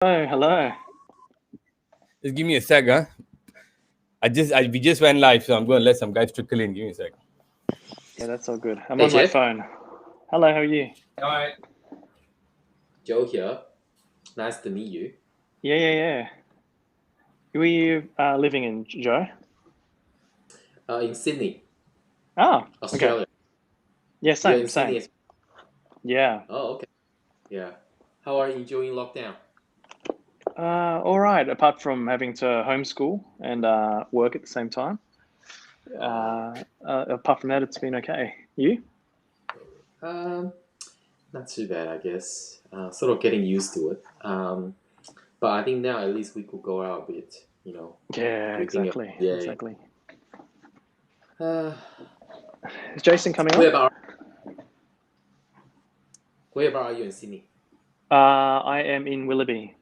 Oh, hello. Just give me a sec, huh? We just went live, so I'm going to let some guys trickle in. Give me a sec. Yeah, that's all good. I'm Hey, on my Jeff. phone. Hello, how are you? All right. Joe here. Nice to meet you. Yeah. Were you living in Joe? In Sydney, Oh, okay. Australia. Yeah, You're in same. Sydney. Yeah. Oh, okay. Yeah. How are you enjoying lockdown? All right. Apart from having to homeschool and work at the same time, apart from that, it's been okay. You? Not too bad, I guess. Sort of getting used to it. But I think now at least we could go out a bit. Yeah, Drinking exactly. Yeah. Exactly. Uh, Is Jason coming where on? about are you in Sydney? I am in Willoughby.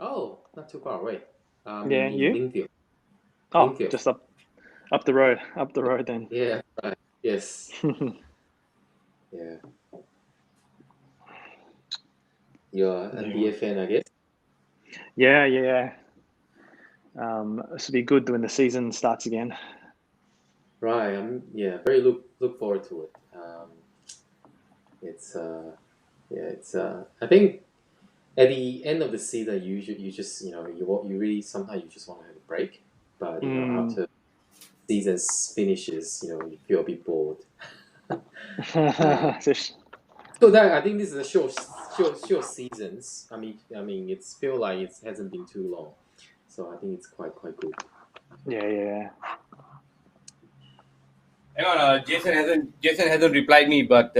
Oh, not too far away. Yeah, in you? Lingfield. Oh, Lingfield. just up the road. Up the road then. Yeah. Right. Yes. Yeah. You're an NBA fan, I guess. Yeah. This will be good when the season starts again. Right. Very look forward to it. It's I think at the end of the season you just you really sometimes you just want to have a break, but after season finishes you feel a bit bored. So that I think this is a short seasons. I mean it's feel like it hasn't been too long, so I think it's quite good. Yeah. Hang on, Jason hasn't replied me, but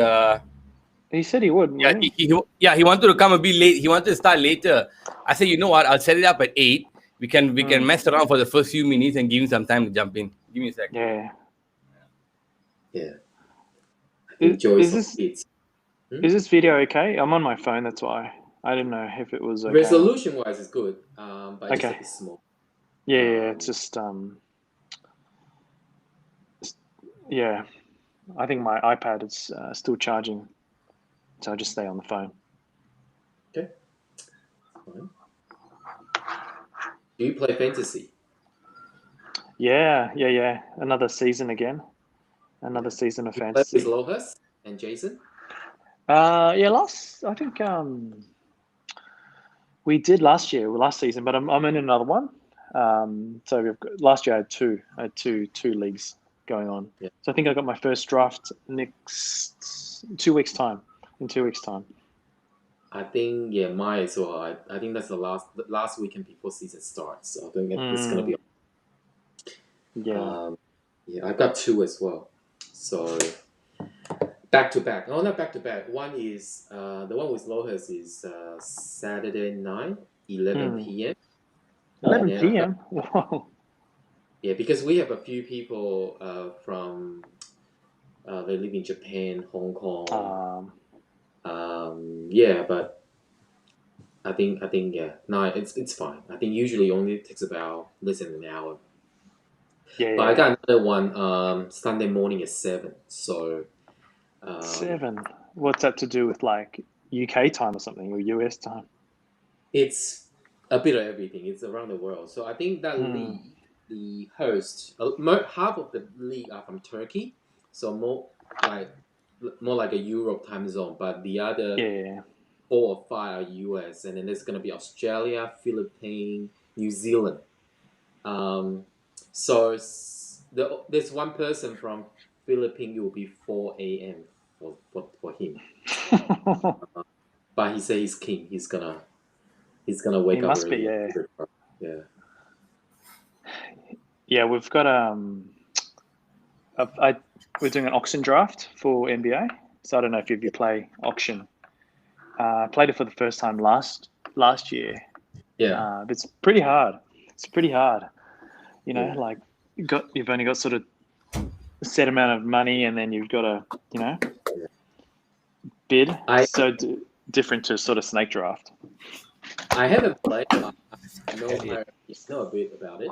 He said he would. yeah, he wanted to come a bit late. He wanted to start later. I said, you know what? I'll set it up at 8. We can mess around for the first few minutes and give him some time to jump in. Give me a sec. Yeah. Is this video okay? I'm on my phone, that's why. I didn't know if it was okay. Resolution wise, it's good, but just a bit small. Yeah, it's just yeah. I think my iPad is still charging, so I just stay on the phone. Okay. Fine. Do you play fantasy? Yeah. Another season again. Another season of fantasy. With Lohas and Jason? Yeah, I think we did last season, but I'm in another one. So last year I had two leagues going on. Yeah. So I think I got my first draft next 2 weeks time. In 2 weeks time. I think mine as well. I think that's the last weekend before season starts. So I think it's gonna be. Yeah. I got 2 as well. So back to back. No, not back to back. One is the one with Lohas is Saturday night, 11 p.m. 11 p.m. Wow. Yeah, because we have a few people from they live in Japan, Hong Kong. But I think no, it's fine. I think usually only takes about less than an hour. Yeah. But I got another one Sunday morning at 7. So 7. What's that to do with like UK time or something or US time? It's a bit of everything. It's around the world. So I think that league, the host, half of the league are from Turkey. So more like a Europe time zone, but the other 4 or 5 are US, and then there's gonna be Australia, Philippines, New Zealand. So there's one person from Philippines. It will be 4 a.m. for him. But he says he's king. He's gonna wake up. He must be, yeah. Yeah, we've got we're doing an auction draft for NBA. So I don't know if you play auction. I played it for the first time last year. Yeah. It's pretty hard. You know, like you've only got sort of a set amount of money, and then you've got to, bid. So different to sort of snake draft. I haven't played. I know a bit about it.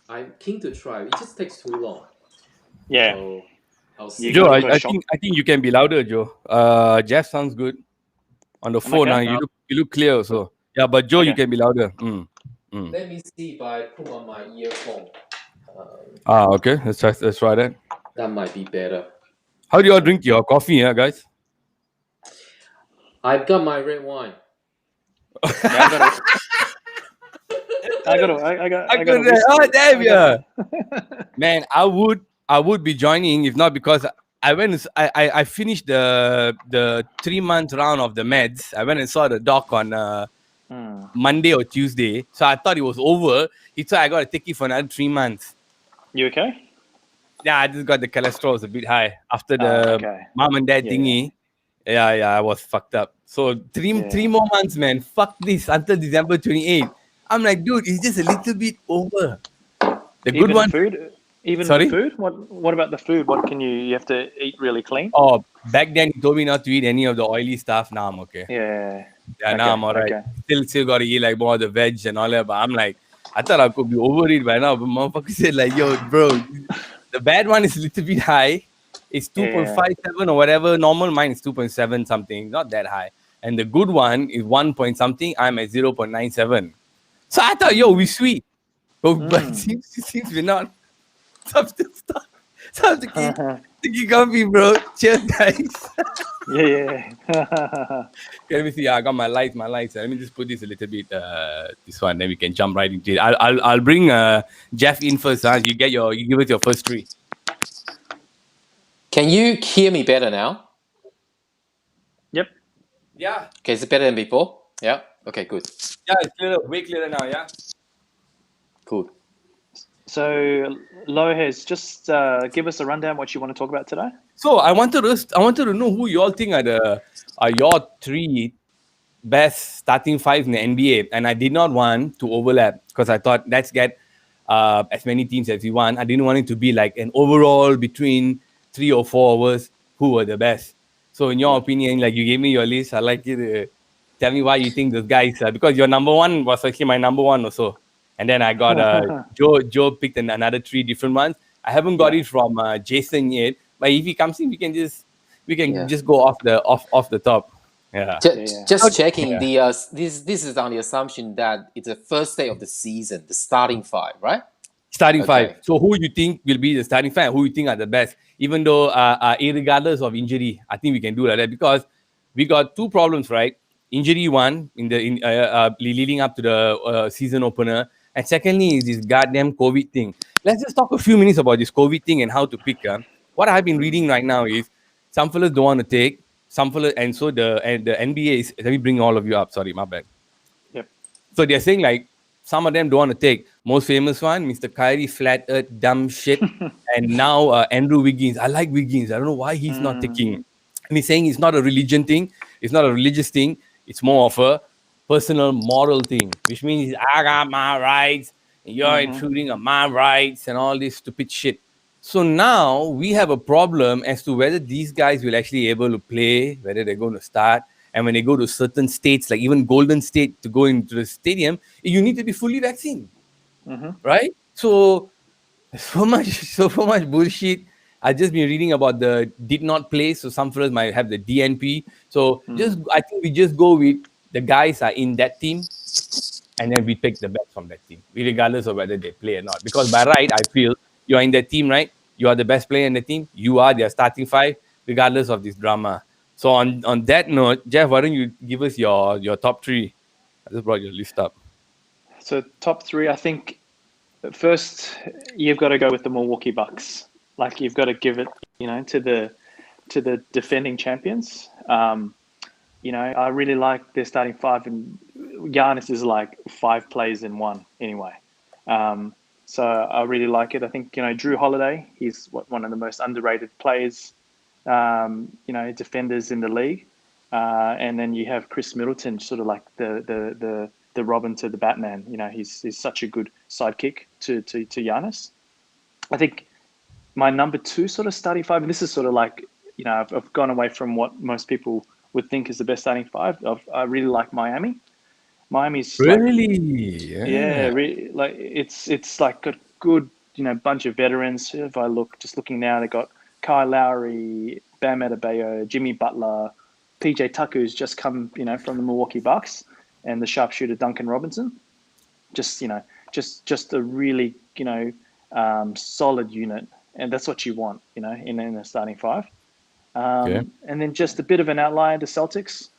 I'm keen to try. It just takes too long. Yeah. So I'll see. Joe, I think you can be louder, Joe. Jeff sounds good on the phone. Now you look clear also. Yeah, but Joe, you Okay. can be louder. Let me see if I put on my earphone. Okay. Let's try that. That might be better. How do you all drink your coffee, guys? I've got my red wine. Yeah, I got a whiskey. Oh damn, I yeah. got Man, I would be joining if not because I went and I finished the 3 month round of the meds. I went and saw the doc on Monday or Tuesday. So I thought it was over. He said I gotta take it for another 3 months. You okay? Yeah, I just got the cholesterol was a bit high after the Okay. mom and dad Yeah, thingy. Yeah, I was fucked up. So three Yeah. more months, man. Fuck this until December 28th. I'm like, dude, it's just a little bit over. The good Even one. food? Even the Sorry? food? What about the food? What can you have to eat really clean? Oh, back then he told me not to eat any of the oily stuff. Now I'm okay. Yeah. Yeah, now I'm alright. Still got to eat like more of the veg and all that. But I'm like, I thought I could be over it by now. But motherfucker said like, yo, bro, the bad one is a little bit high. It's 2.57 or whatever. Normal mine is 2.7 something, not that high. And the good one is 1 point something. I'm at 0.97. So I thought, yo, we sweet. But it seems we're not. So I'm to keep comfy, bro. Cheers, guys. Yeah. Let me see. I got my lights. Let me just put this a little bit. This one, then we can jump right into it. I'll bring Jeff in first. You give us your first three. Can you hear me better now? Yep. Yeah. Okay, is it better than before? Yeah. Okay, good. Yeah, it's clearer, way clearer now. Yeah. Cool. So, Lohez, just give us a rundown what you want to talk about today. So I wanted to know who you all think are your three best starting five in the NBA, and I did not want to overlap because I thought let's get as many teams as we want. I didn't want it to be like an overall between 3 or 4 of us who were the best. So in your opinion, like you gave me your list, I'd like you to tell me why you think those guys because your number one was actually my number one also. And then I got Joe picked another 3 different ones. I haven't got it from Jason yet, but if he comes in, we can just go off the top. Yeah. Just checking the this is on the assumption that it's the first day of the season, the starting five, right? Starting five. So who you think will be the starting five? Who you think are the best? Even though, regardless of injury, I think we can do like that because we got 2 problems, right? Injury one leading up to the season opener, and secondly is this goddamn COVID thing. Let's just talk a few minutes about this COVID thing and how to pick. What I've been reading right now is some fellas don't want to take some fellas, and so the NBA is. Let me bring all of you up. Sorry, my bad. Yep. So they're saying like some of them don't want to take. Most famous one, Mr. Kyrie, flat earth, dumb shit. And now Andrew Wiggins. I like Wiggins. I don't know why he's not taking. And he's saying it's not a religion thing. It's not a religious thing. It's more of a personal moral thing, which means I got my rights, and you're intruding on my rights and all this stupid shit. So now we have a problem as to whether these guys will actually able to play, whether they're going to start. And when they go to certain states, like even Golden State, to go into the stadium, you need to be fully vaccinated, right? So much bullshit. I just been reading about the did not play, so some fellas might have the DNP. So I think we just go with the guys are in that team, and then we pick the best from that team, regardless of whether they play or not. Because by right, I feel you are in that team, right? You are the best player in the team. You are their starting five, regardless of this drama. So on that note, Jeff, why don't you give us your top 3? I just brought your list up. So top 3, I think first you've got to go with the Milwaukee Bucks. Like you've got to give it, to the defending champions. I really like their starting five, and Giannis is like 5 plays in one anyway. So I really like it. I think Drew Holiday, he's one of the most underrated players. Defenders in the league, and then you have Chris Middleton, sort of like the Robin to the Batman. He's such a good sidekick to Giannis. I think my number 2 sort of starting five, and this is sort of like I've gone away from what most people would think is the best starting five. I really like Miami. Miami's really, like it's like a good bunch of veterans. If I looking now, they got Kyle Lowry, Bam Adebayo, Jimmy Butler, PJ Tucker, who's just come from the Milwaukee Bucks. and the sharpshooter Duncan Robinson. Just just a really solid unit, and that's what you want in a starting five. Okay. And then just a bit of an outlier, the Celtics.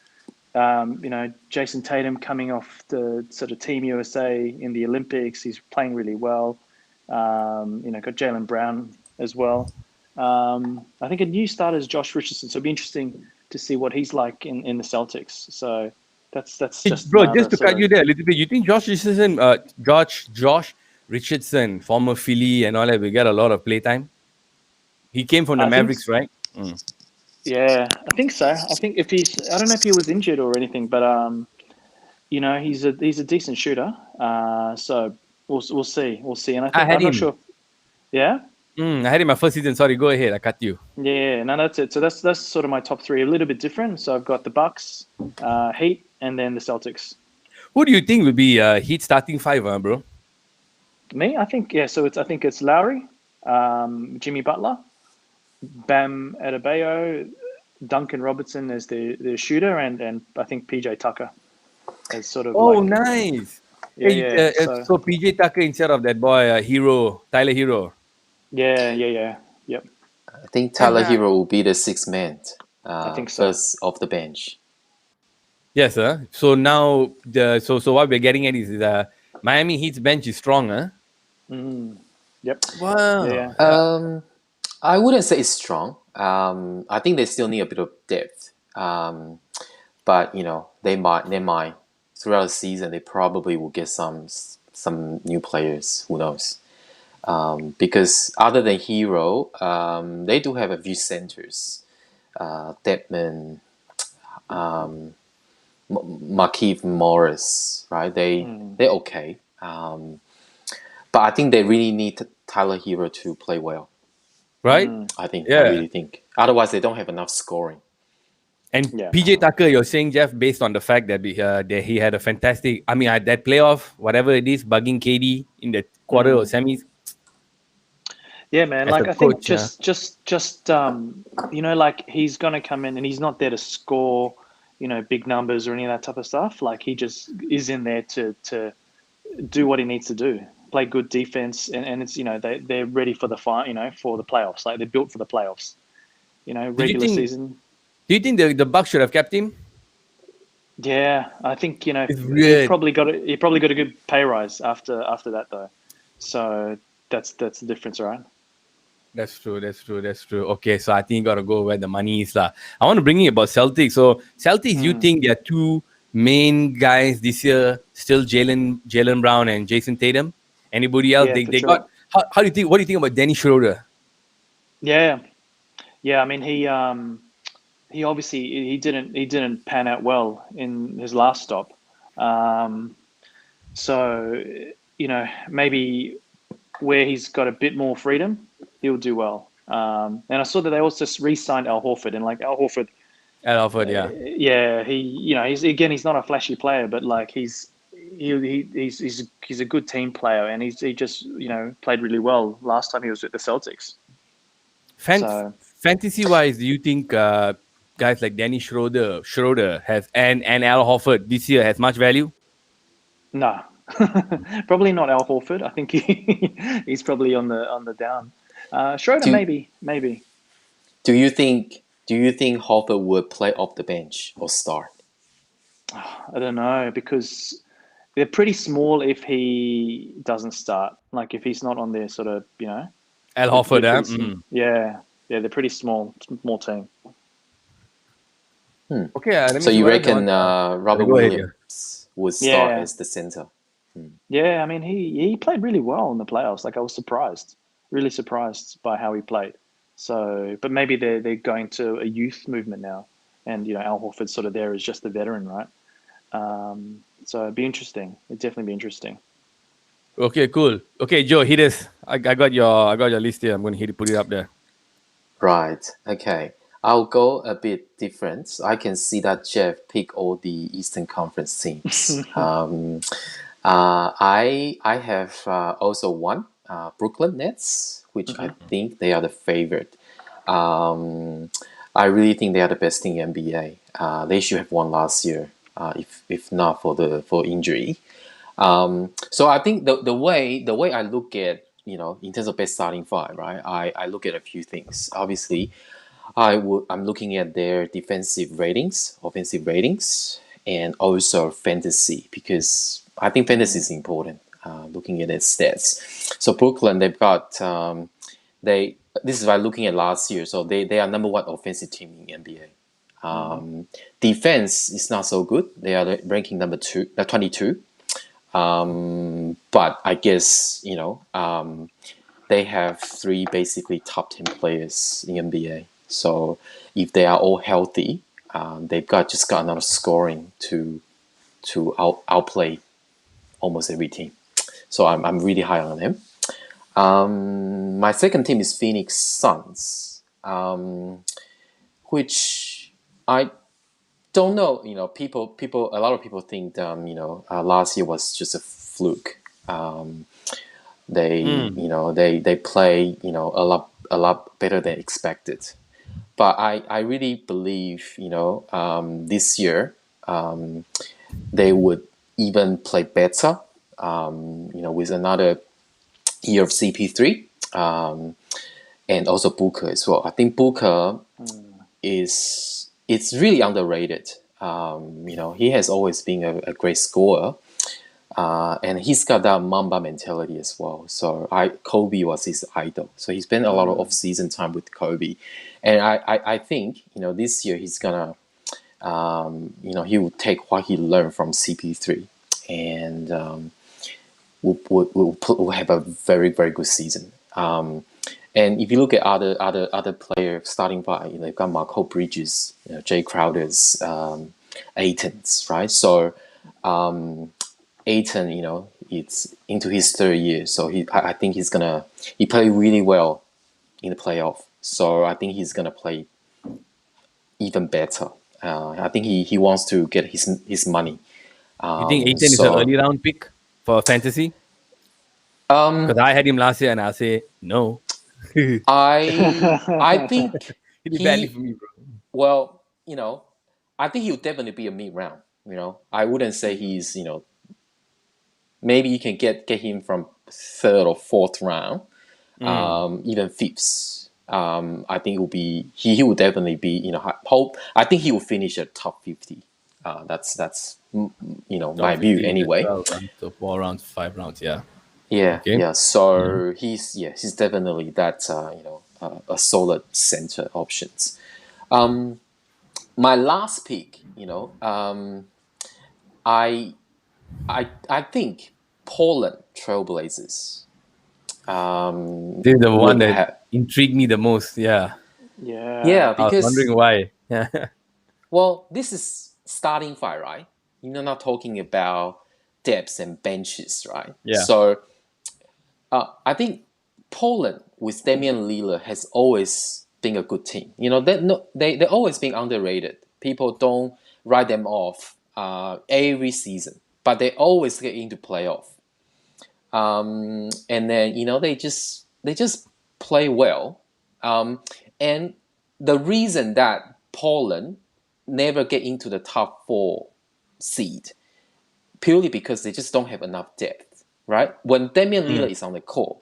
Jason Tatum coming off the sort of Team USA in the Olympics. He's playing really well. Got Jaylen Brown as well. I think a new starter is Josh Richardson. So it'll be interesting to see what he's like in the Celtics. So that's just Bro, just to cut you there a little bit, you think Josh Richardson, former Philly and all that, will get a lot of playtime? He came from the Mavericks, right? Yeah, I think so. I think I don't know if he was injured or anything, but he's a decent shooter. So we'll see. And I'm not sure. Yeah. I had him my first season. Sorry, go ahead. I cut you. Yeah, no, that's it. So that's sort of my top three. A little bit different. So I've got the Bucks, Heat, and then the Celtics. Who do you think will be Heat starting five, bro? Me, I think So I think it's Lowry, Jimmy Butler, Bam Adebayo, Duncan Robertson as the shooter, and I think PJ Tucker as sort of. Nice. Yeah. So PJ Tucker instead of that boy Tyler Hero. Yeah. Yep. I think Tyler Hero will be the sixth man. I think so. First off the bench. Yes, sir. So now so what we're getting at is Miami Heat's bench is strong, huh? Yep. Wow. Yeah. I wouldn't say it's strong. I think they still need a bit of depth. But they might throughout the season they probably will get some new players. Who knows? Because other than Hero, they do have a few centers. Dedmon, Markieff Morris, right? They're okay. But I think they really need Tyler Hero to play well. Right? I really think. Otherwise, they don't have enough scoring. And PJ Tucker, you're saying, Jeff, based on the fact that he had a fantastic, that playoff, whatever it is, bugging KD in the quarter or semis. Yeah, man. Like I think just like he's gonna come in and he's not there to score, big numbers or any of that type of stuff. Like he just is in there to do what he needs to do, play good defense, and it's they're ready for the for the playoffs. Like they're built for the playoffs. Regular season. Do you think the Bucks should have kept him? Yeah, I think he probably got a good pay rise after that though. So that's the difference, right? That's true. Okay, so I think you gotta go where the money is. I want to bring you about Celtics. So Celtics, you think there are two main guys this year still Jaylen Brown and Jason Tatum? Anybody else? They got. How do you think? What do you think about Dennis Schroeder? Yeah. I mean, he obviously he didn't pan out well in his last stop. So maybe where he's got a bit more freedom, he'll do well. And I saw that they also re-signed Al Horford, and like Al Horford, yeah. He's not a flashy player, but like he's a good team player, and he just played really well last time he was with the Celtics. Fantasy wise, do you think guys like Dennis Schroeder has and Al Horford this year has much value? No, probably not Al Horford. I think he's probably on the down. Schroeder maybe. Do you think Horford would play off the bench or start? I don't know, because they're pretty small if he doesn't start. Like if he's not on their sort of Al Horford, yeah, they're pretty small team. Okay, so you reckon Robert Williams would start as the center? Yeah, I mean he played really well in the playoffs. Like I was really surprised by how he played. So, but maybe they're going to a youth movement now, and Al Horford's sort of there as just the veteran, right? So it'd be interesting. It'd definitely be interesting. Okay, cool. Okay, Joe, hit us. I got your list here. I'm going to put it up there. Right. Okay. I'll go a bit different. I can see that Jeff picked all the Eastern Conference teams. I have also one, Brooklyn Nets, which I think they are the favorite. I really think they are the best in the NBA. They should have won last year. if not for injury. So I think the way I look at, in terms of best starting five, right? I look at a few things. Obviously, I'm looking at their defensive ratings, offensive ratings, and also fantasy, because I think fantasy is important. Looking at their stats. So Brooklyn, they've got they. This is by looking at last year. So they are number one offensive team in NBA. Defense is not so good. They are ranking number 22. But I guess they have three basically top 10 players in NBA. So if they are all healthy, they've just got enough scoring to outplay almost every team. So I'm really high on them. My second team is Phoenix Suns, which I don't know. A lot of people think last year was just a fluke. They play a lot better than expected. But I really believe this year they would even play better. With another year of CP3 and also Booker as well. I think Booker it's really underrated. He has always been a great scorer. And he's got that Mamba mentality as well. So Kobe was his idol. So he spent a lot of off-season time with Kobe. And I think, this year he's gonna, he will take what he learned from CP3 and we'll have a very, very good season. And if you look at other players starting by, you've got Marco Bridges, Jay Crowder's, Aiton's, right? So Ayton, it's into his third year, so I think he played really well in the playoff. So I think he's gonna play even better. I think he wants to get his money. You think Ayton is an early round pick for fantasy? Because I had him last year, and I'll say no. I think It'd be badly for me, bro. Well, I think he'll definitely be a mid round. I wouldn't say he's maybe you can get him from third or fourth round, even fifth. I think he will definitely be I think he will finish at top 50. That's my view anyway. 12 rounds, so 4 rounds, 5 rounds, yeah. Yeah, Okay. yeah. So he's definitely that a solid center options. My last pick, I think Portland Trailblazers. This is the one that intrigued me the most. Yeah. Yeah. Because I was wondering why. Yeah. Well, this is starting five, right? You're not talking about depths and benches, right? Yeah. So I think Poland with Damian Lillard has always been a good team. They're always been underrated. People don't write them off every season, but they always get into playoff. And then they just play well. And the reason that Poland never get into the top 4 seed purely because they just don't have enough depth, right? When Damian Lillard is on the court,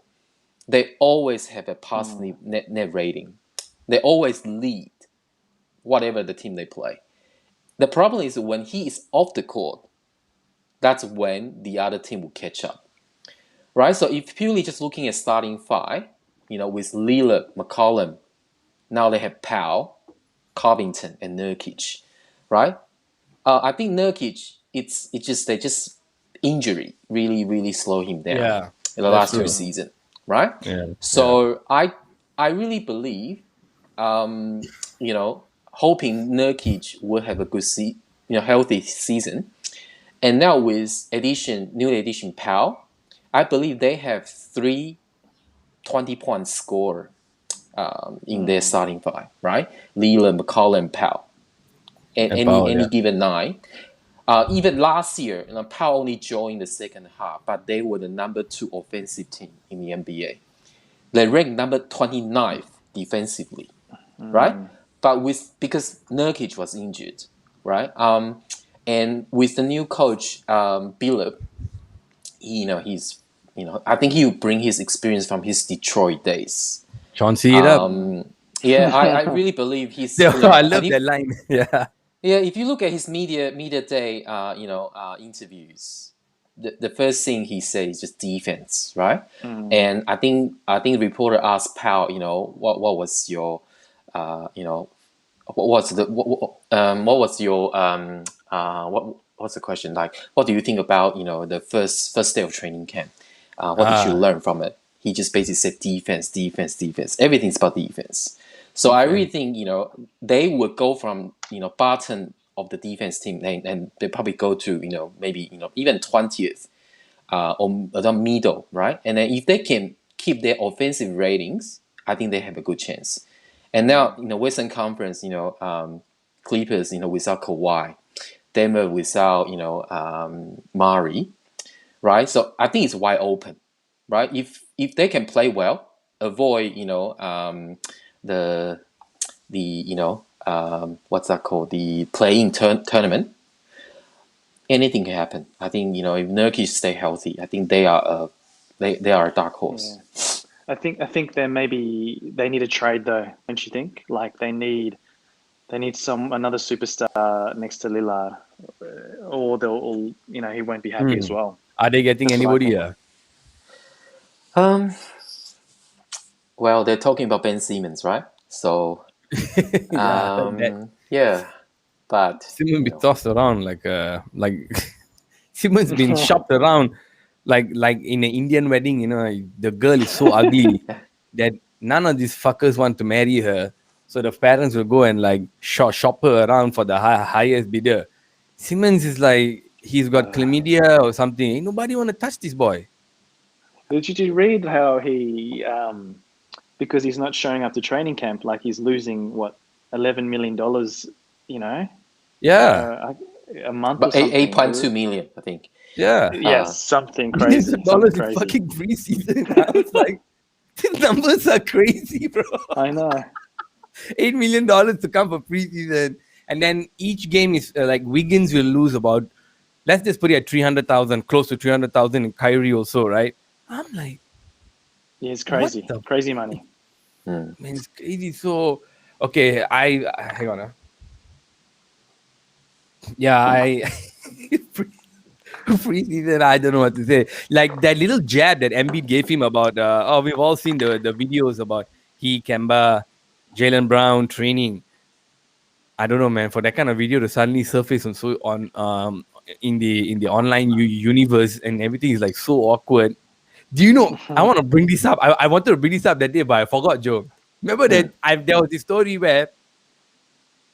they always have a positive net rating. They always lead whatever the team they play. The problem is when he is off the court, that's when the other team will catch up, right? So if purely just looking at starting five, with Lillard, McCollum, now they have Powell, Covington, and Nurkic, right? I think Nurkic, they just injury really slow him down in the last 2 seasons, right? Yeah. So I really believe, hoping Nurkic will have a good healthy season, and now with newly addition Powell, I believe they have 3 20-point scorer in their starting five, right? Lillard, McCollum, Powell. And any given night. Even last year, Powell only joined the second half, but they were the number 2 offensive team in the NBA. They ranked number 29th defensively, right? But because Nurkic was injured, right? And with the new coach, Billup, I think he will bring his experience from his Detroit days. Chauncey it up. Yeah, I really believe he's. I love that line. Yeah. Yeah, if you look at his media day, interviews, the first thing he says is just defense, right? And I think the reporter asked Powell, what was your, what's the question, like, what do you think about the first day of training camp? What did you learn from it? He just basically said defense. Everything's about defense. So I really think they would go from bottom of the defense team and they probably go to maybe even 20th or the middle, right? And then if they can keep their offensive ratings, I think they have a good chance. And now Western Conference, Clippers, without Kawhi, Denver without Murray, right? So I think it's wide open, right? If they can play well, avoid the what's that called, the play-in tournament, anything can happen. I think if Nurkic stay healthy, I think they are a dark horse. Yeah. I think they need a trade though, don't you think? Like they need another superstar next to Lillard, or they'll he won't be happy as well. Are they getting anybody here? Well, they're talking about Ben Simmons, right? So yeah, but Simmons be tossed around like Simmons been shopped around like in an Indian wedding. The girl is so ugly that none of these fuckers want to marry her. So the parents will go and like shop her around for the highest bidder. Simmons is like he's got chlamydia or something. Ain't nobody want to touch this boy. Did you read how he because he's not showing up to training camp, like he's losing $11 million, Yeah. a month, but or something. 8.2 million, I think. Yeah. Something crazy. $1 in fucking preseason. I was like, these numbers are crazy, bro. I know. $8 million to come for preseason, and then each game is like Wiggins will lose about, let's just put it at 300,000, close to 300,000 in Kyrie also, right? I'm like, yeah, it's crazy. Crazy money. Man, it's crazy. So, okay, I hang on. Yeah, preseason, I don't know what to say. Like that little jab that Embiid gave him about, we've all seen the videos about Kemba, Jaylen Brown training. I don't know, man. For that kind of video to suddenly surface in the online universe and everything is like so awkward. Do you know? I want to bring this up. I wanted to bring this up that day, but I forgot, Joe. Remember that there was this story where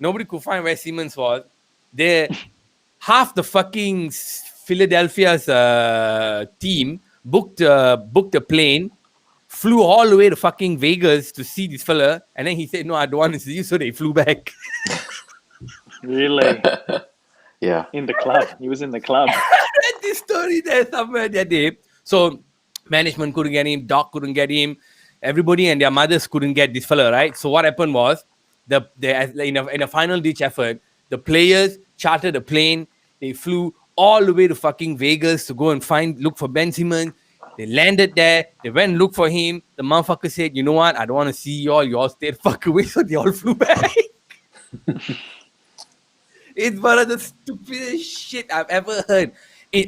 nobody could find where Simmons was. Half the fucking Philadelphia's team booked a plane, flew all the way to fucking Vegas to see this fella, and then he said, "No, I don't want to see you," so they flew back. Really? Yeah. In the club. He was in the club. I read this story there somewhere that day. So management couldn't get him, Doc couldn't get him, everybody and their mothers couldn't get this fella, right? So what happened was, in a final ditch effort, the players chartered a plane. They flew all the way to fucking Vegas to go and look for Ben Simmons. They landed there. They went and looked for him. The motherfucker said, "You know what? I don't want to see y'all. You all stayed fuck away." So they all flew back. It's one of the stupidest shit I've ever heard.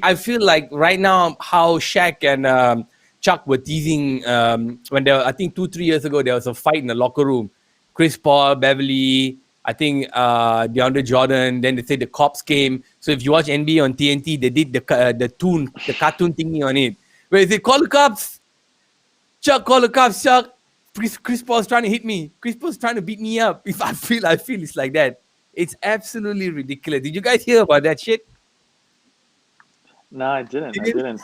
I feel like right now how Shaq and Chuck were teasing when I think 2-3 years ago, there was a fight in the locker room. Chris Paul, Beverly, I think DeAndre Jordan. Then they said the cops came. So if you watch NBA on TNT, they did the cartoon thingy on it. Where they call the cops. Chuck, call the cops. Chuck, Chris Paul's trying to hit me. Chris Paul's trying to beat me up. If I feel it's like that. It's absolutely ridiculous. Did you guys hear about that shit? No, I didn't.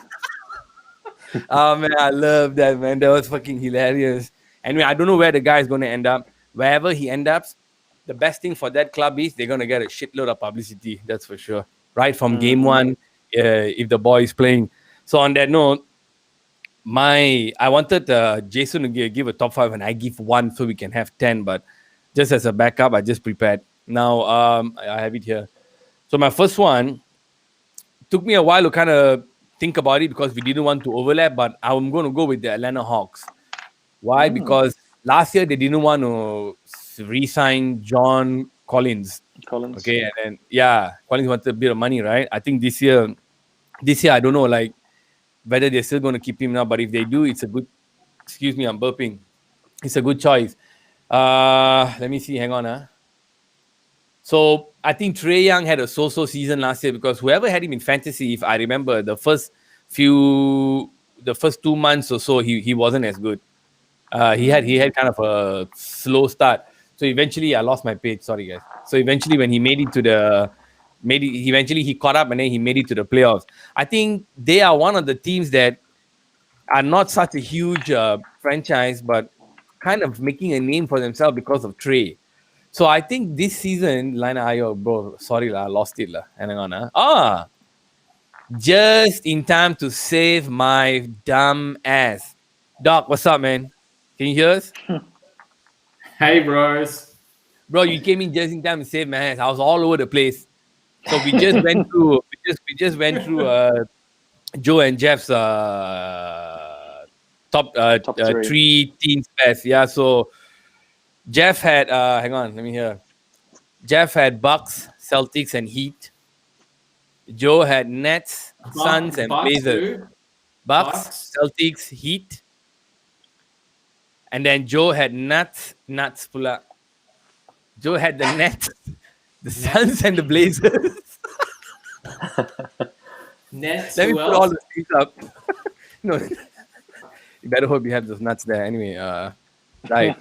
Oh man, I love that, man. That was fucking hilarious. Anyway, I don't know where the guy is going to end up. Wherever he ends up, the best thing for that club is they're going to get a shitload of publicity. That's for sure. Right from game one, if the boy is playing. So on that note, I wanted Jason to give a top 5 and I give 1 so we can have 10. But just as a backup, I just prepared. Now, I have it here. So my first one took me a while to kind of think about it because we didn't want to overlap, but I'm going to go with the Atlanta Hawks. Why? Because last year they didn't want to re-sign John Collins. Collins. Okay, and then Collins wanted a bit of money, right? I think this year I don't know, like whether they're still going to keep him now, but if they do, it's a good. Excuse me, I'm burping. It's a good choice. Let me see. Hang on, So I think Trae Young had a so-so season last year because whoever had him in fantasy, if I remember, the first 2 months or so, he wasn't as good. He had kind of a slow start. So eventually, I lost my page. Sorry, guys. So eventually, when he eventually he caught up and then he made it to the playoffs. I think they are one of the teams that are not such a huge franchise, but kind of making a name for themselves because of Trae. So I think this season, Lina Ayo, bro, sorry, I lost it. Hang on. Just in time to save my dumb ass. Doc, what's up, man? Can you hear us? Hey, bros. Bro, you came in just in time to save my ass. I was all over the place. So we just went through. We just went through Joe and Jeff's top three teams best. Yeah. So Jeff had. Hang on, let me hear. Jeff had Bucks, Celtics, and Heat. Joe had Nets, Suns, and Blazers. Bucks, Celtics, Heat. And then Joe had Nuts pula. Joe had the Nets, the Suns, and the Blazers. Nets. Let me put all the things up. No, you better hope you have those nuts there. Anyway, right.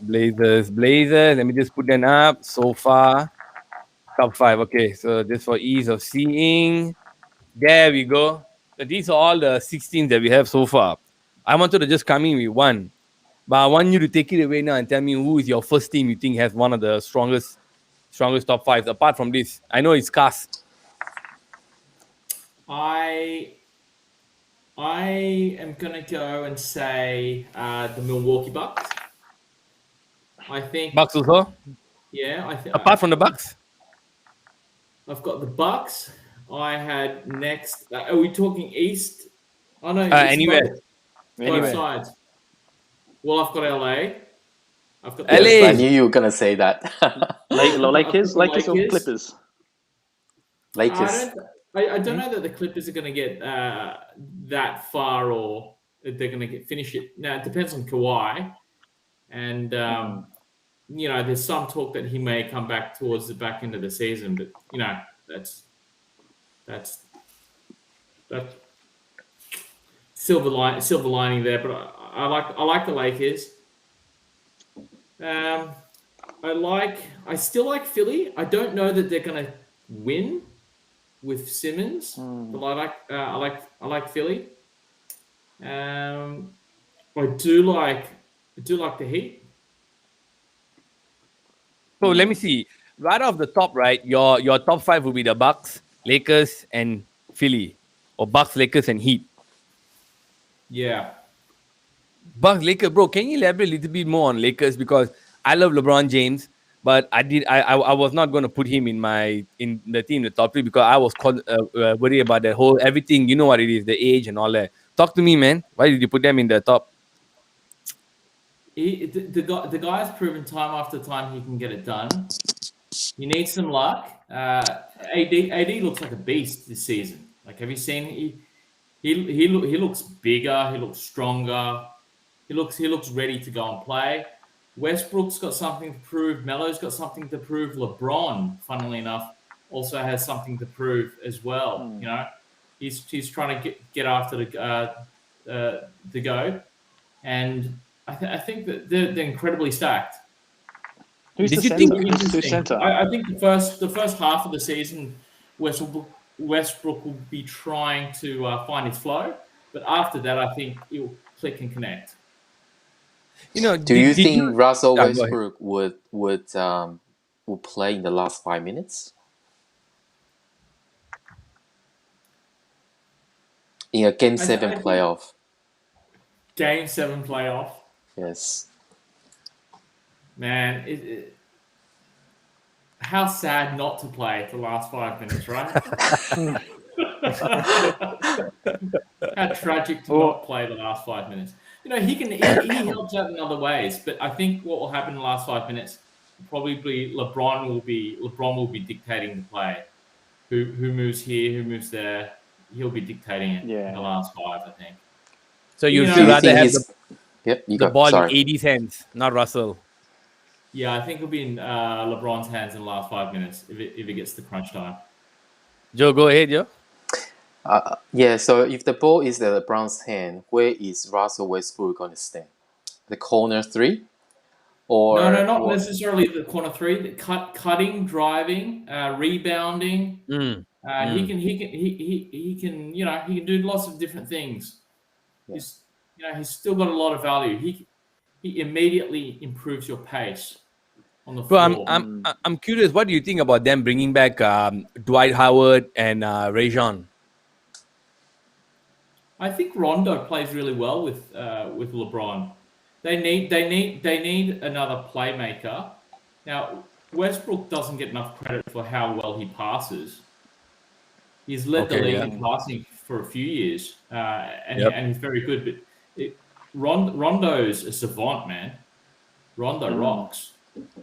Blazers. Let me just put them up. So far, top 5. Okay, so just for ease of seeing, there we go. So these are all the 16 that we have so far. I wanted to just come in with one, but I want you to take it away now and tell me who is your first team you think has one of the strongest top 5s apart from this. I know it's Cas. I am gonna go and say the Milwaukee Bucks. I think Bucks also. Yeah, apart from the Bucks, I've got the Bucks. I had next. Are we talking East? Oh no, anywhere. Both sides. Well, I've got LA. I've got LA. Yes, I knew you were gonna say that. Lakers or Clippers? Lakers. I don't know that the Clippers are going to get that far, or they're going to finish it. Now it depends on Kawhi, and there's some talk that he may come back towards the back end of the season, but that's silver lining there. But I like the Lakers. I still like Philly. I don't know that they're going to win with Simmons, but I like Philly. I do like the Heat. So let me see. Right off the top, right, your top 5 will be the Bucks, Lakers, and Philly, or Bucks, Lakers, and Heat. Yeah. Bucks, Lakers, bro. Can you elaborate a little bit more on Lakers, because I love LeBron James, but I was not going to put him in the team, the top 3, because I was worried about that whole everything. You know what it is, the age and all that. Talk to me, man. Why did you put them in the top? The guy's proven time after time he can get it done. You need some luck. AD looks like a beast this season. Like, have you seen? He looks bigger. He looks stronger. He looks ready to go and play. Westbrook's got something to prove. Melo's got something to prove. LeBron, funnily enough, also has something to prove as well. He's trying to get after the GOAT, and I think that they're incredibly stacked. Who's the center? I think the first half of the season, Westbrook will be trying to find his flow, but after that, I think he'll click and connect. Do you think Russell Westbrook would play in the last 5 minutes in a Game 7 playoff? Game 7 playoff. Yes. Man, how sad not to play the last 5 minutes, right? How tragic to not play the last 5 minutes. You know, he helps out in other ways, but I think what will happen in the last 5 minutes probably LeBron will be dictating the play. Who moves here, who moves there. He'll be dictating it in the last 5, I think. So you'd know, still rather have the ball Sorry. in AD's hands, not Russell. Yeah, I think it'll be in LeBron's hands in the last 5 minutes if it gets to crunch time. Joe, go ahead, Joe. Yeah, so if the ball is at LeBron's hand, where is Russell Westbrook going to stand? The corner 3? Or no, not necessarily the corner 3. The cutting, driving, rebounding. He can you know, he can do lots of different things. Yeah. He's still got a lot of value. He immediately improves your pace on the floor. I'm curious. What do you think about them bringing back Dwight Howard and Rajon? I think Rondo plays really well with LeBron. They need another playmaker. Now Westbrook doesn't get enough credit for how well he passes. He's led the league in passing for a few years, and he's very good. But Rondo's a savant, man. Rondo rocks.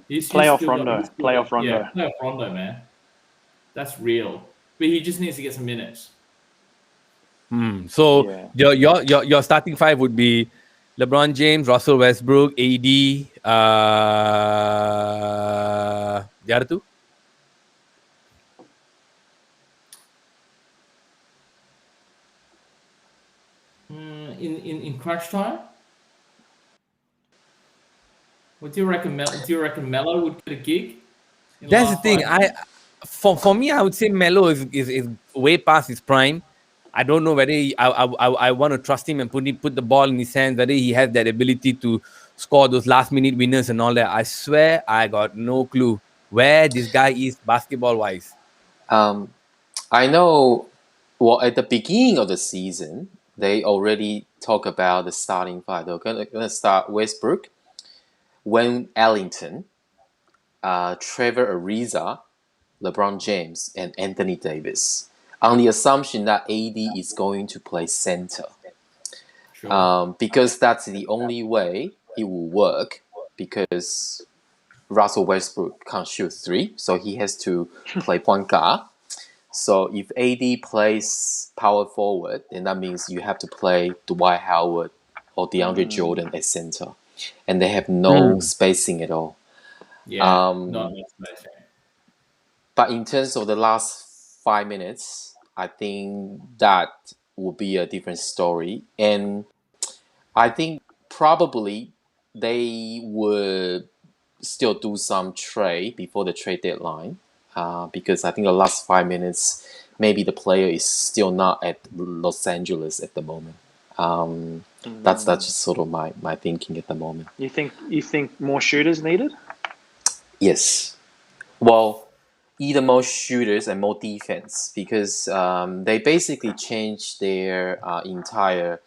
Playoff Rondo, Yeah, playoff Rondo, man. That's real. But he just needs to get some minutes. So your starting 5 would be LeBron James, Russell Westbrook, AD, the other 2? In crunch time? What do you reckon? Do you reckon Melo would get a gig? That's the thing. For me, I would say Melo is way past his prime. I don't know whether I want to trust him and put the ball in his hands, whether he has that ability to score those last minute winners and all that. I swear I got no clue where this guy is basketball wise. I know. Well, at the beginning of the season, they already talk about the starting 5. They're going to start Westbrook, Wayne Ellington, Trevor Ariza, LeBron James, and Anthony Davis, on the assumption that AD is going to play center. Sure. Because that's the only way it will work, because Russell Westbrook can't shoot 3, so he has to play point guard. So if AD plays power forward, then that means you have to play Dwight Howard or DeAndre Jordan at center. And they have no spacing at all. Yeah, not spacing. But in terms of the last 5 minutes, I think that will be a different story. And I think probably they would still do some trade before the trade deadline. Because I think the last 5 minutes, maybe the player is still not at Los Angeles at the moment. That's just sort of my thinking at the moment. You think more shooters needed? Yes. Well, either more shooters and more defense, because they basically changed their entire,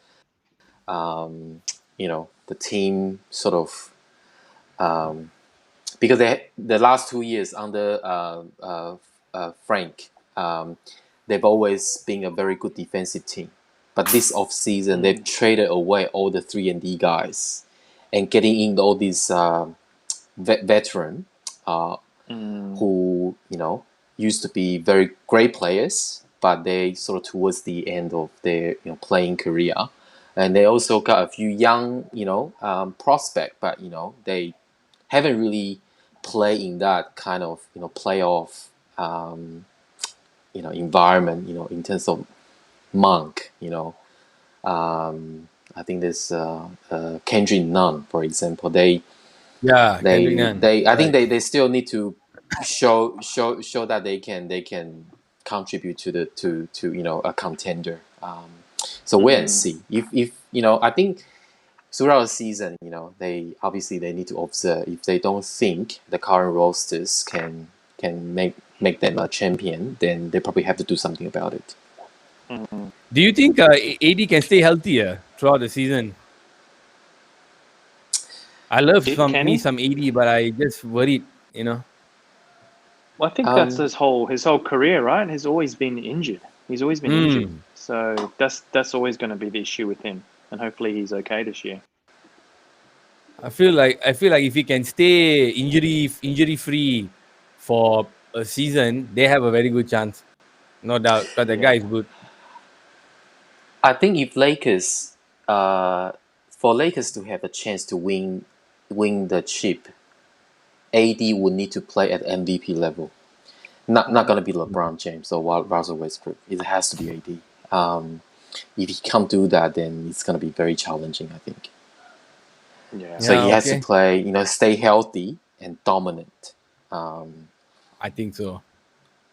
the team sort of. Because the last 2 years under Frank, they've always been a very good defensive team. But this offseason, they've traded away all the 3-and-D guys and getting in all these veteran who, used to be very great players, but they sort of towards the end of their playing career. And they also got a few young, prospect, but, they haven't really played in that kind of, playoff, environment, in terms of Monk, I think there's Kendrick Nunn, for example. I think they still need to show that they can contribute to a contender. So wait and see. If I think throughout the season, they need to observe. If they don't think the current rosters can make them a champion, then they probably have to do something about it. Do you think AD can stay healthier throughout the season? I love some AD, but I just worried, I think that's his whole career, right? He's always been injured. He's always been injured. So that's always going to be the issue with him. And hopefully he's okay this year. I feel like if he can stay injury free for a season, they have a very good chance. No doubt, because the guy is good. I think if Lakers, for Lakers to have a chance to win the chip, AD would need to play at MVP level. Not going to be LeBron James or Russell Westbrook. It has to be AD. If he can't do that, then it's going to be very challenging, I think. Yeah. So he has to play, stay healthy and dominant. I think so.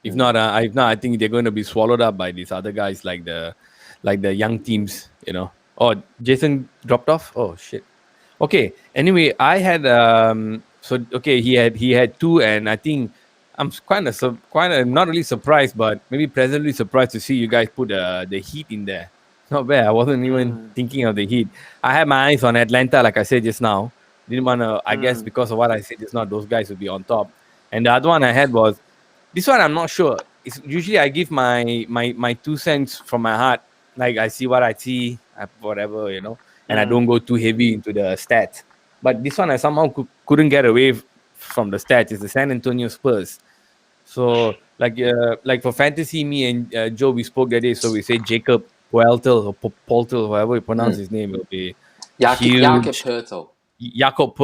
If not, I think they're going to be swallowed up by these other guys like the young teams. Oh, Jason dropped off. Oh shit. Okay. Anyway, I had he had two, and I think I'm kind of not really surprised, but maybe pleasantly surprised to see you guys put the Heat in there. Not bad. I wasn't even thinking of the Heat. I had my eyes on Atlanta, like I said just now. Didn't want to. I guess because of what I said just now, those guys would be on top. And the other one I had was this one. I'm not sure. It's usually I give my 2 cents from my heart. Like I see what I see, whatever, and I don't go too heavy into the stats. But this one I somehow couldn't get away from the stats. It's the San Antonio Spurs. So like for fantasy, me and Joe, we spoke that day. So we say Jakob Poeltel or Poltel, however you pronounce his name, will be Jakob Poeltel. Jakob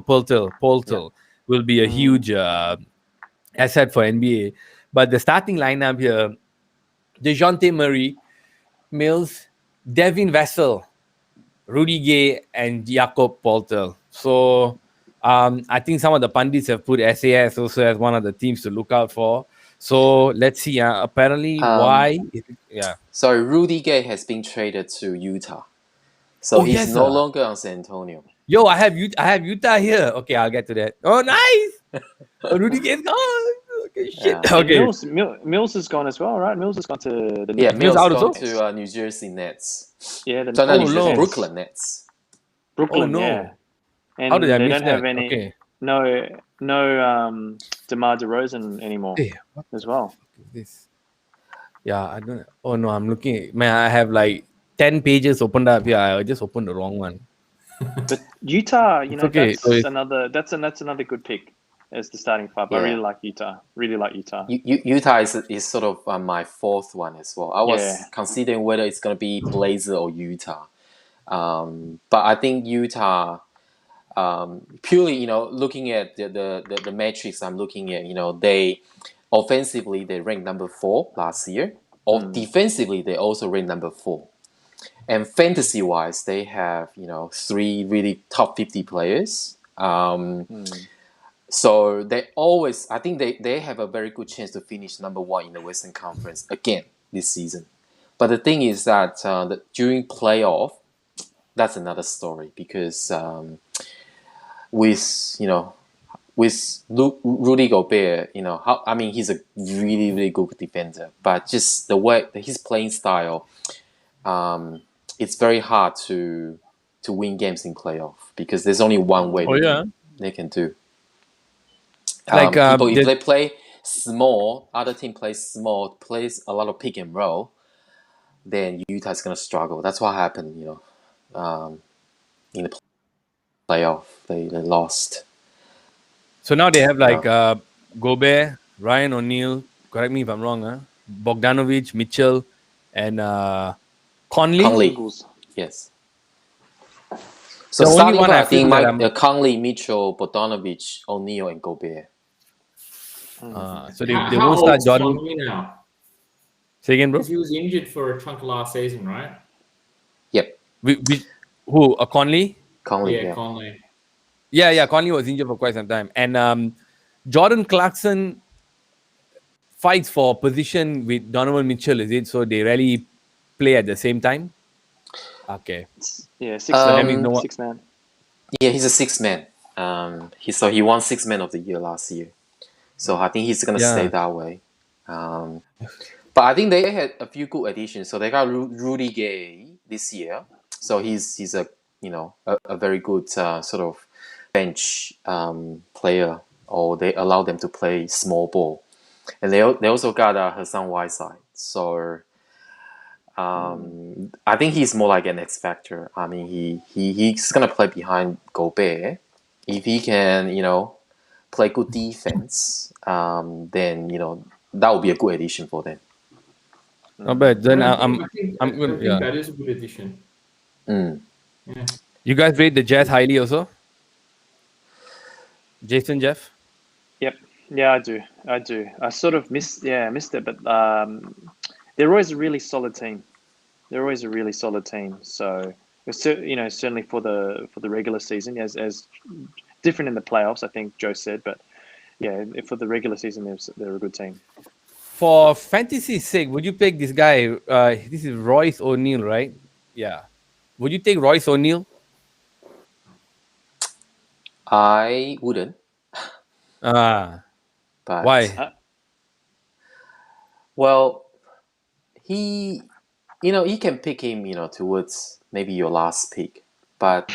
Poeltel will be a huge asset for NBA. But the starting lineup here: DeJounte Murray, Mills, Devin Vassell, Rudy Gay, and Jakob Poeltel. So I think some of the pundits have put SAS also as one of the teams to look out for. So let's see. Apparently, why? Sorry, Rudy Gay has been traded to Utah, so he's no longer on San Antonio. Yo, I have Utah here. Okay, I'll get to that. Oh, nice. Rudy Gay's gone. Okay, shit. Yeah. Okay. Mills is gone as well, right? Mills has gone to the Mills Mills out gone also? to New Jersey Nets. Yeah, Brooklyn Nets. Brooklyn, no. yeah. And How did I they miss don't have that? any Okay. no DeMar DeRozan anymore as well. This. Yeah, I don't. Oh no, I'm looking. Man, I have like 10 pages opened up here. I just opened the wrong one. But Utah, okay. that's another good pick as the starting five. Yeah. I really like Utah. Utah is sort of my fourth one as well. I was considering whether it's going to be Blazer or Utah, but I think Utah. Purely, looking at the metrics I'm looking at, they offensively they ranked number 4 last year. Or defensively they also ranked number 4. And fantasy wise, they have 3 really top 50 players. So I think they have a very good chance to finish number 1 in the Western Conference again this season. But the thing is that during playoff, that's another story because. With Rudy Gobert, he's a really, really good defender, but just the way his playing style, it's very hard to win games in playoff because there's only one way they can do. If they play small, other team plays small, plays a lot of pick and roll, then Utah's gonna struggle. That's what happened, in the playoff. They lost. So now they have Gobert, Ryan O'Neal, correct me if I'm wrong, Bogdanovic, Mitchell, and Conley. Yes. So the starting one I think Conley, Mitchell, Bogdanovic, O'Neal, and Gobert. So they won't start Jordan. Conley now? Say again, bro. Because he was injured for a chunk of last season, right? Yep. Who? Conley? Conley, yeah. Conley. Yeah, Conley was injured for quite some time. And Jordan Clarkson fights for position with Donovan Mitchell, is it? So they rarely play at the same time? Okay. Yeah, 6 man. Yeah, he's a 6 man. He won 6 man of the year last year. So I think he's going to stay that way. But I think they had a few good additions. So they got Rudy Gay this year. So he's a very good sort of bench player, or they allow them to play small ball. and they also got Hassan Whiteside. So I think he's more like an X factor. I mean, he's gonna play behind Gobert if he can, play good defense. Then that would be a good addition for them. Not bad. Then I'm I good. think Yeah. that is a good addition. Mm. Yeah. You guys rate the Jazz highly also? Jason, Jeff? Yep. Yeah, I do. I sort of missed it, but they're always a really solid team. So it's certainly for the regular season, as different in the playoffs, I think Joe said, but yeah, for the regular season, they're a good team. For fantasy's sake, would you pick this guy? This is Royce O'Neal, right? Yeah. Would you take Royce O'Neal? I wouldn't. But why? Well, he can pick him, towards maybe your last pick, but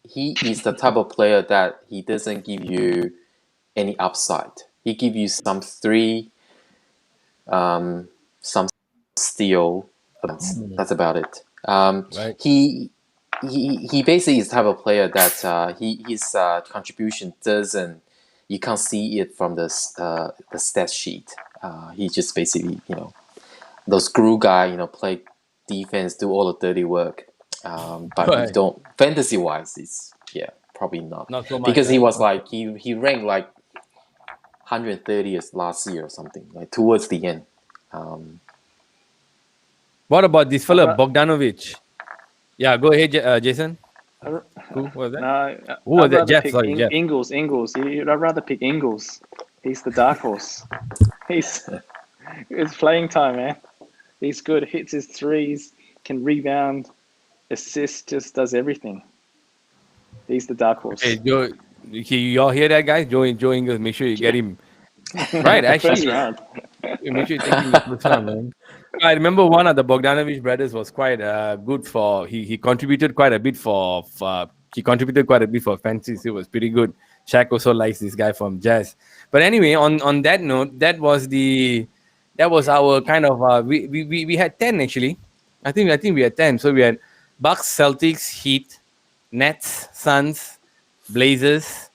he is the type of player that he doesn't give you any upside. He give you some three, some steal. That's about it. Right. He basically is the type of player that his contribution doesn't. You can't see it from the stat sheet. He just basically those screw guy play defense, do all the dirty work. But Right. you don't fantasy wise, it's probably not Not so much. because he right? was like he ranked like 130th last year or something, like towards the end. What about this fella, How Bogdanovic? Yeah, go ahead, Jason. Who was that? No, Who was I'd that? rather Jeff, pick sorry, Jeff. Ingles. I'd rather pick Ingles. He's the dark horse. It's playing time, man. He's good. Hits his threes, can rebound, assist, just does everything. He's the dark horse. Hey, Joe, you all hear that, guys? Joe Ingles, make sure you get him. Right, actually, First round. make sure you take him the first round, man. I remember one of the Bogdanovic brothers was quite good for. He contributed quite a bit for fantasy. It was pretty good. Shaq also likes this guy from Jazz. But anyway, on that note, that was our kind of we had 10 actually. I think we had 10. So we had Bucks, Celtics, Heat, Nets, Suns, Blazers,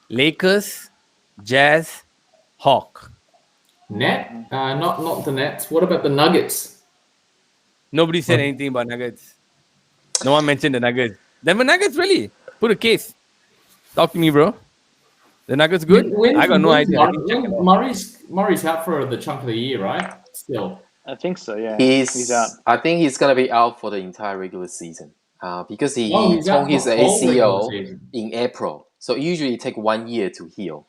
Lakers, Jazz, Hawk. Not the Nets. What about the Nuggets? Nobody said anything about Nuggets. No one mentioned the Nuggets. Denver Nuggets, really? Put a case. Talk to me, bro. The Nuggets good? I got no idea. Murray's out for the chunk of the year, right? Still. I think so, yeah. He's out. I think he's gonna be out for the entire regular season. Because he he's tore out his for the whole regular ACL season. in April. So usually it take 1 year to heal.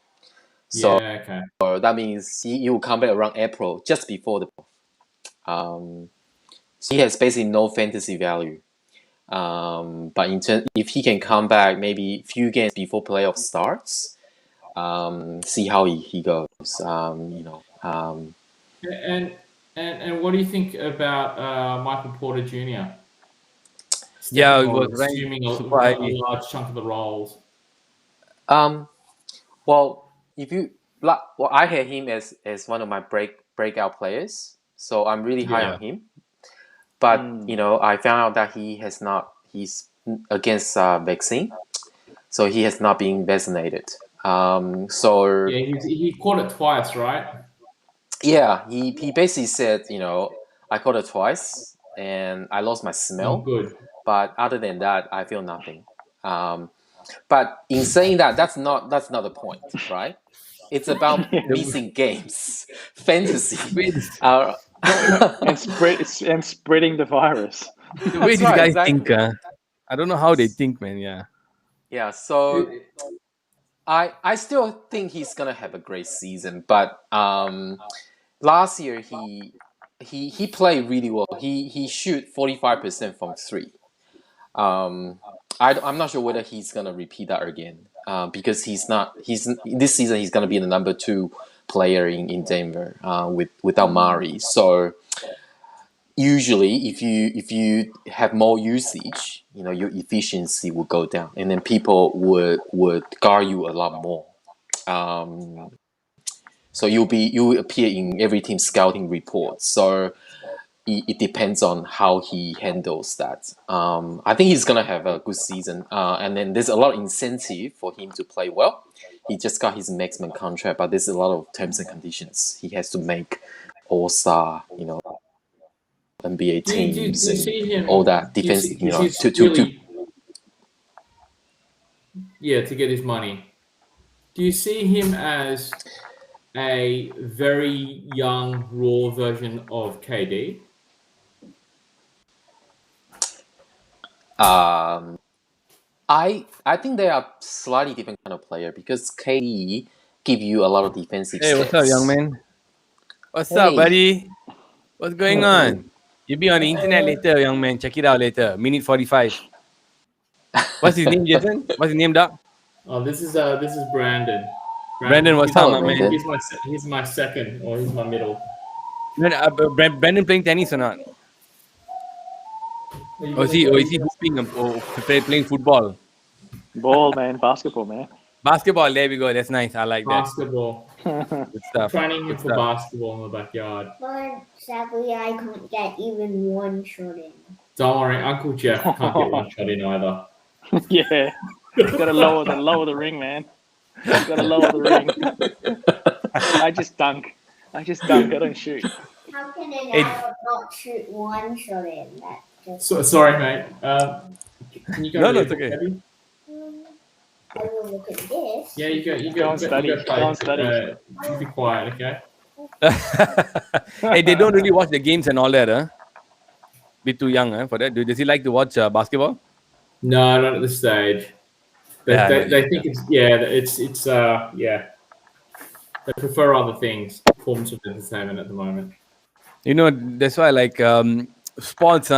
So Yeah, okay. that means he will come back around April, just before the. So he has basically no fantasy value. But if he can come back maybe few games before playoff starts, see how he goes. And what do you think about Michael Porter Jr.? Yeah, it was ranked assuming a super high. large chunk of the roles. Well, I had him as one of my breakout players, so I'm really high on him. But I found out that he's against vaccine, so he has not been vaccinated. So he caught it twice, right? yeah, he basically said, I caught it twice and I lost my smell. Good. But other than that, I feel nothing. But in saying that, that's not the point, right? It's about missing games, fantasy, and spreading the virus. The way these guys think, I don't know how they think, man. Yeah. Yeah. So I still think he's gonna have a great season, but last year he played really well. He shoot 45% from three. I'm not sure whether he's gonna repeat that again. Because this season he's gonna be the number 2 player in Denver without Murray. So usually if you have more usage, your efficiency will go down, and then people would guard you a lot more. So you will appear in every team scouting report. So it depends on how he handles that. I think he's gonna have a good season, and then there's a lot of incentive for him to play well. He just got his maximum contract, but there's a lot of terms and conditions. He has to make All-Star, NBA teams and all that defense. To get his money. Do you see him as a very young, raw version of KD? I think they are slightly different kind of player because KD give you a lot of defensive. Hey, what's up, young man? What's up, buddy? What's going on? You'll be on the internet later, young man. Check it out later. Minute 45. What's his name, Jason? What's his name, Doc? Oh, this is Brandon. Brandon, what's up, my man? He's my second, or he's my middle. Brandon playing tennis or not? Or is he hooping or playing football? Ball, man. Basketball, man. Basketball, there we go. That's nice. I like that. Basketball. Good stuff. Training him for basketball in the backyard. But sadly, I can't get even one shot in. Don't worry, Uncle Jeff can't get one shot in either. Yeah. You gotta lower the ring, man. You gotta lower the ring. I just dunk. I don't shoot. How can an adult not shoot one shot in? Sorry, mate. Can you go? No, it's okay. I will look at this. Yeah, you go and study. Go and study. You be quiet, okay? Hey, they don't really watch the games and all that, huh? Bit too young, for that. Does he like to watch basketball? No, not at this stage. They think it's They prefer other things, forms of entertainment at the moment. That's why sports.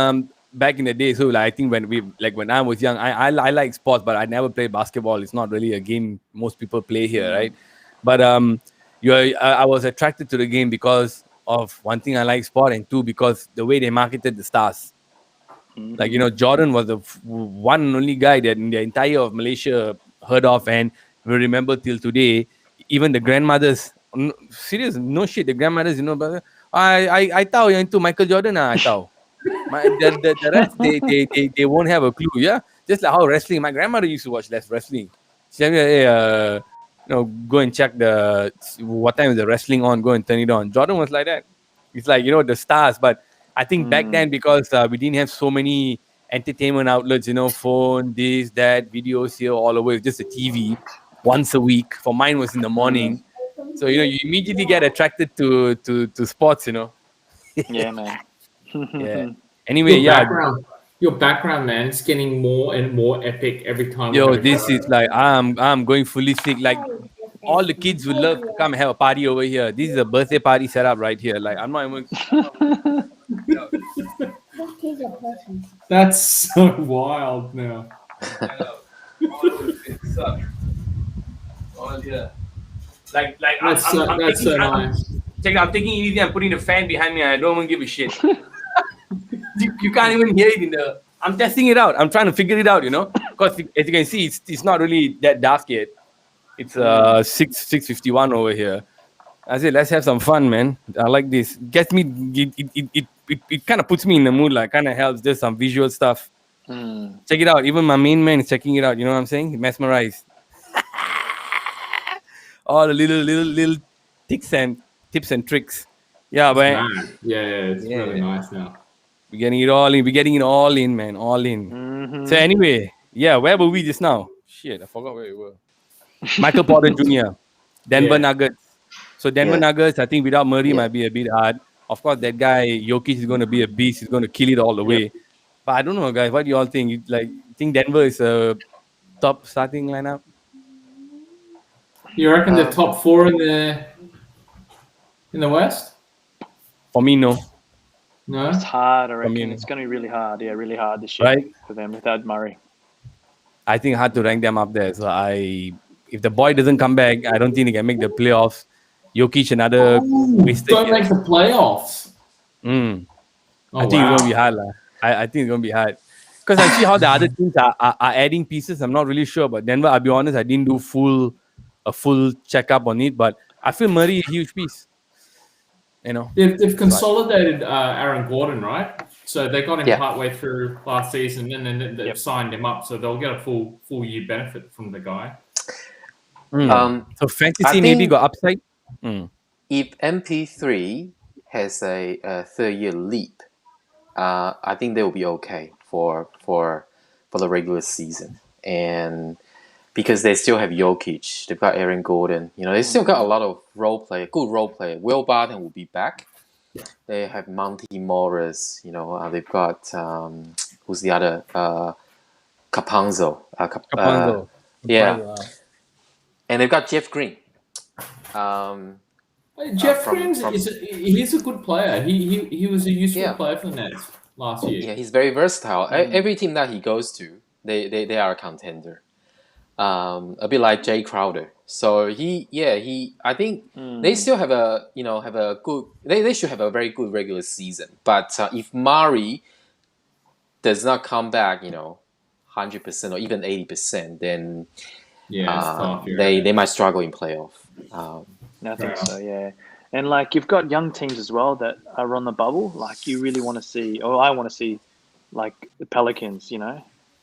Back in the day, so I think when I was young, I like sports, but I never played basketball. It's not really a game most people play here, right? But I was attracted to the game because of one thing, I like sport, and two, because the way they marketed the stars. Jordan was the one and only guy that in the entire of Malaysia heard of and will remember till today. Even the grandmothers, serious, no shit, the grandmothers, brother. I thought you're into Michael Jordan, I thought. The rest, they won't have a clue, yeah? Just like how wrestling, my grandmother used to watch less wrestling. She said, hey, go and check what time is the wrestling on, go and turn it on. Jordan was like that. It's like, the stars, but I think back then, because we didn't have so many entertainment outlets, phone, this, that, videos here, all over, just a TV once a week. For mine was in the morning. So, you immediately get attracted to sports, Yeah, man. Yeah. Anyway, your background, man, is getting more and more epic every time. This is like, I'm going fully sick. Like, all the kids would love to come and have a party over here. This is a birthday party set up right here. Like, I'm not even... That's so wild now. All here. Like that's so nice. I'm taking it easy. I'm putting the fan behind me. I don't even give a shit. you can't even hear it I'm testing it out. I'm trying to figure it out, because as you can see, it's not really that dark yet. It's 6:51 over here. I said, let's have some fun, man. I like this. Gets me. It kind of puts me in the mood. Like, kind of helps. There's some visual stuff. Check it out. Even my main man is checking it out. You know what I'm saying? Mesmerized. All the little tips and tricks. Yeah, but it's really nice now. We're getting it all in, man. All in. Mm-hmm. So anyway, where were we just now? Shit, I forgot where we were. Michael Porter Jr., Denver Nuggets. So Denver Nuggets, I think without Murray might be a bit hard. Of course, that guy Jokic is going to be a beast. He's going to kill it all the way. But I don't know, guys. What do you all think? You think Denver is a top starting lineup? You reckon the top four in the West? For me, no. No, it's hard. I reckon it's going to be really hard. Yeah, really hard this year for them without Murray. I think hard to rank them up there. So if the boy doesn't come back, I don't think they can make the playoffs. Jokic another mistake. Don't make the playoffs. I think it's going to be hard. I think it's going to be hard. Because I see how the other teams are adding pieces. I'm not really sure. But Denver, I'll be honest, I didn't do a full checkup on it. But I feel Murray is a huge piece. You know, They've consolidated Aaron Gordon, right? So they got him Yeah. partway through last season, and then they've signed him up, so they'll get a full year benefit from the guy. So fantasy I maybe think- got upside. If MP3 has a 3-year leap, I think they will be okay for the regular season, and because they still have Jokic, they've got Aaron Gordon. You know, they still got a lot of good role player. Will Barton will be back. They have Monty Morris. You know, they've got who's the other Capanzo. Capanzo. Yeah, and they've got Jeff Green. Jeff from- Green he's a good player. He was a useful player for the Nets last year. Yeah, he's very versatile. Every team that he goes to, they are a contender. A bit like Jay Crowder. So I think they still have they should have a very good regular season. But if Murray does not come back, 100% or even 80%, then It's tough. they might struggle in playoff. I think so, yeah. And like you've got young teams as well that are on the bubble. Like you really want to see, or I want to see, like the Pelicans,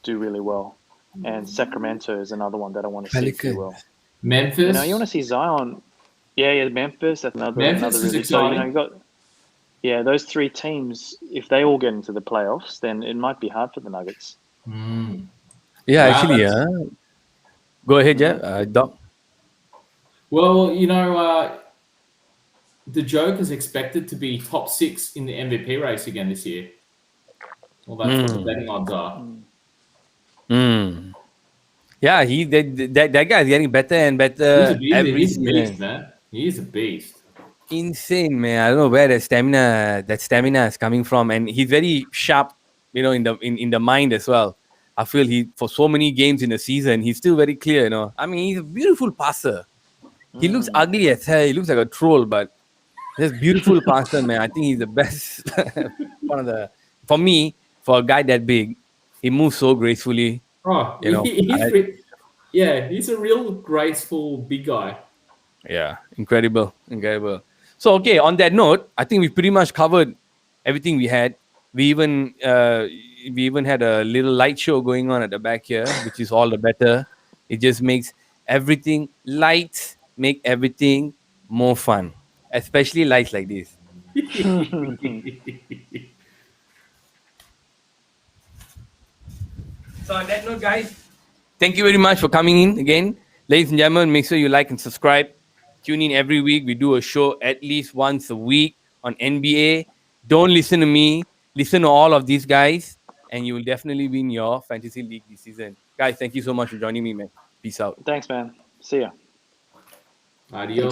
do really well, and Sacramento is another one that I want to see do well. Memphis. You want to see Zion. Yeah, Memphis. That's another Memphis is really. So exciting. you got. Yeah, those three teams. If they all get into the playoffs, then it might be hard for the Nuggets. Yeah, Wow, actually, that's- Go ahead, Jeff. Doc. Well, the Joke is expected to be top 6 in the MVP race again this year. Well, that's what the betting odds are. Yeah, that guy is getting better and better every He's a beast, season. man. He's a beast. Insane, man. I don't know where that stamina is coming from, and he's very sharp, in the mind as well. I feel for so many games in the season, he's still very clear. I mean, he's a beautiful passer. He looks ugly as hell. He looks like a troll, but just beautiful passer, man. I think he's the best. For me, for a guy that big, he moves so gracefully. Oh, he's a real graceful big guy. Yeah, incredible. So, okay, on that note, I think we pretty much covered everything we had. We even had a little light show going on at the back here, which is all the better. It just makes everything light, make everything more fun, especially lights like this. So on that note, guys, thank you very much for coming in again. Ladies and gentlemen, make sure you like and subscribe. Tune in every week. We do a show at least once a week on NBA. Don't listen to me. Listen to all of these guys, and you will definitely win your fantasy league this season. Guys, thank you so much for joining me, man. Peace out. Thanks, man. See ya. Adios.